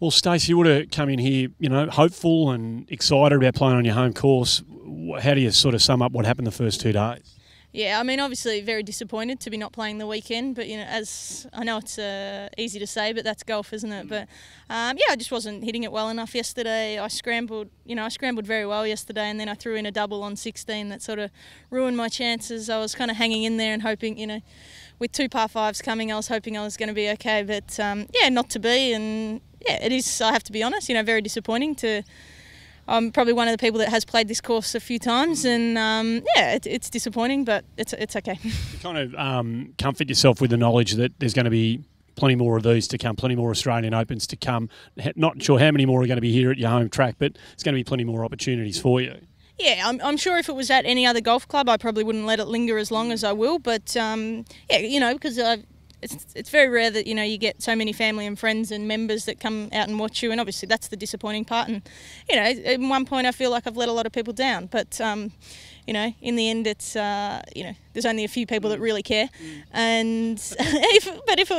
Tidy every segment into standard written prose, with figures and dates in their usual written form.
Well, Stacey, you would have come in here, hopeful and excited about playing on your home course. How do you sort of sum up what happened the first 2 days? Yeah, I mean, obviously very disappointed to be not playing the weekend, but, as I know it's easy to say, but that's golf, isn't it? But, I just wasn't hitting it well enough yesterday. I scrambled very well yesterday, and then I threw in a double on 16 that sort of ruined my chances. I was kind of hanging in there and hoping, with 2 par 5s coming, I was hoping I was going to be okay, but, not to be, and, it is, I have to be honest, very disappointing to... I'm probably one of the people that has played this course a few times, and it's disappointing, but it's okay. You kind of comfort yourself with the knowledge that there's going to be plenty more of these to come, plenty more Australian Opens to come. Not sure how many more are going to be here at your home track, but there's going to be plenty more opportunities for you. Yeah, I'm sure if it was at any other golf club, I probably wouldn't let it linger as long as I will. But because it's very rare that you get so many family and friends and members that come out and watch you, and obviously that's the disappointing part. And at one point I feel like I've let a lot of people down, but in the end it's there's only a few people that really care. And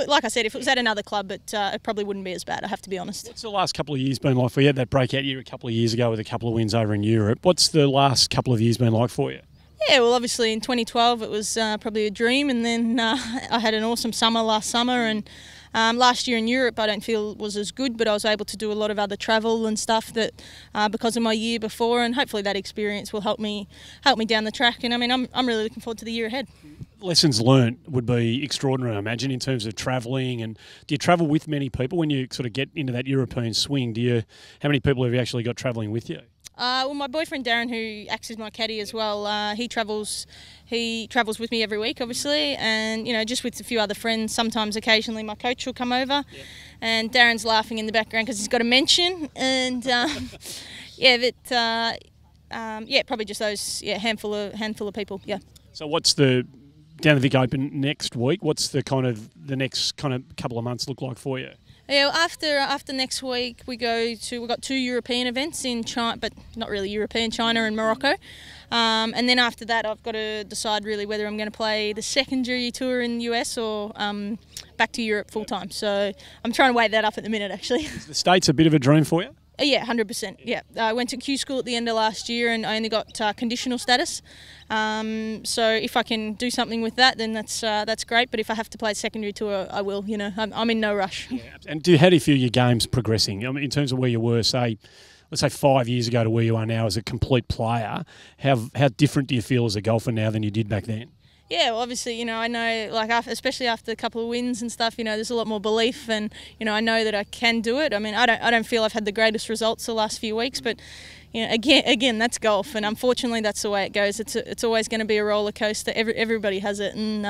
like I said, if it was at another club, it probably wouldn't be as bad. I have to be honest. What's the last couple of years been like for you? You had that breakout year a couple of years ago with a couple of wins over in Europe. What's the last couple of years been like for you? Yeah, well, obviously in 2012 it was probably a dream, and then I had an awesome summer last summer, and last year in Europe I don't feel was as good, but I was able to do a lot of other travel and stuff that because of my year before, and hopefully that experience will help me down the track. And I mean, I'm really looking forward to the year ahead. Lessons learnt would be extraordinary, I imagine, in terms of travelling. And do you travel with many people when you sort of get into that European swing? How many people have you actually got travelling with you? Well, my boyfriend Darren, who acts as my caddy as well, he travels with me every week, obviously, and just with a few other friends. Sometimes, occasionally, my coach will come over, and Darren's laughing in the background because he's got a mention, and probably just those handful of people. Yeah. So, what's the down the Vic Open next week? What's the next kind of couple of months look like for you? Yeah, well, after next week we've got 2 European events in China, but not really European, China and Morocco. And then after that I've got to decide really whether I'm going to play the secondary tour in the US or back to Europe full time. So I'm trying to weigh that up at the minute, actually. Is the States a bit of a dream for you? Yeah, 100%. Yeah, I went to Q school at the end of last year, and I only got conditional status. So if I can do something with that, then that's great. But if I have to play a secondary tour, I will. I'm in no rush. Yeah. And how do you feel your game's progressing? I mean, in terms of where you were, let's say 5 years ago to where you are now as a complete player, how different do you feel as a golfer now than you did back then? Yeah, well, obviously, I know, especially after a couple of wins and stuff, there's a lot more belief, and I know that I can do it. I mean, I don't feel I've had the greatest results the last few weeks, but again, that's golf, and unfortunately, that's the way it goes. It's always going to be a roller coaster. Everybody has it, and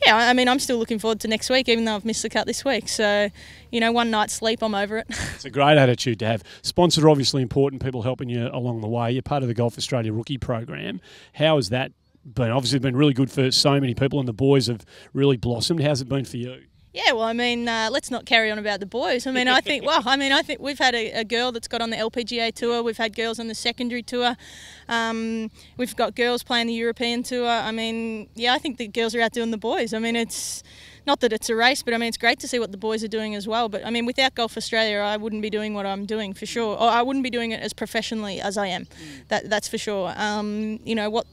I mean, I'm still looking forward to next week, even though I've missed the cut this week. So, one night's sleep, I'm over it. It's a great attitude to have. Sponsors are obviously important. People helping you along the way. You're part of the Golf Australia Rookie Program. How has that been? Obviously been really good for so many people, and the boys have really blossomed. How's it been for you? Yeah, well, I mean, let's not carry on about the boys. I mean, I think we've had a girl that's got on the LPGA tour. We've had girls on the secondary tour. We've got girls playing the European tour. I mean, yeah, I think the girls are out doing the boys. I mean, it's not that it's a race, but I mean, it's great to see what the boys are doing as well. But I mean, without Golf Australia, I wouldn't be doing what I'm doing for sure. Or I wouldn't be doing it as professionally as I am. That's for sure. What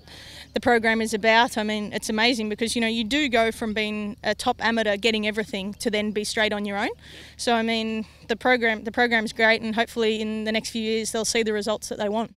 the program is about, I mean, it's amazing because you do go from being a top amateur getting everything to then be straight on your own. So I mean, the program's great, and hopefully in the next few years they'll see the results that they want.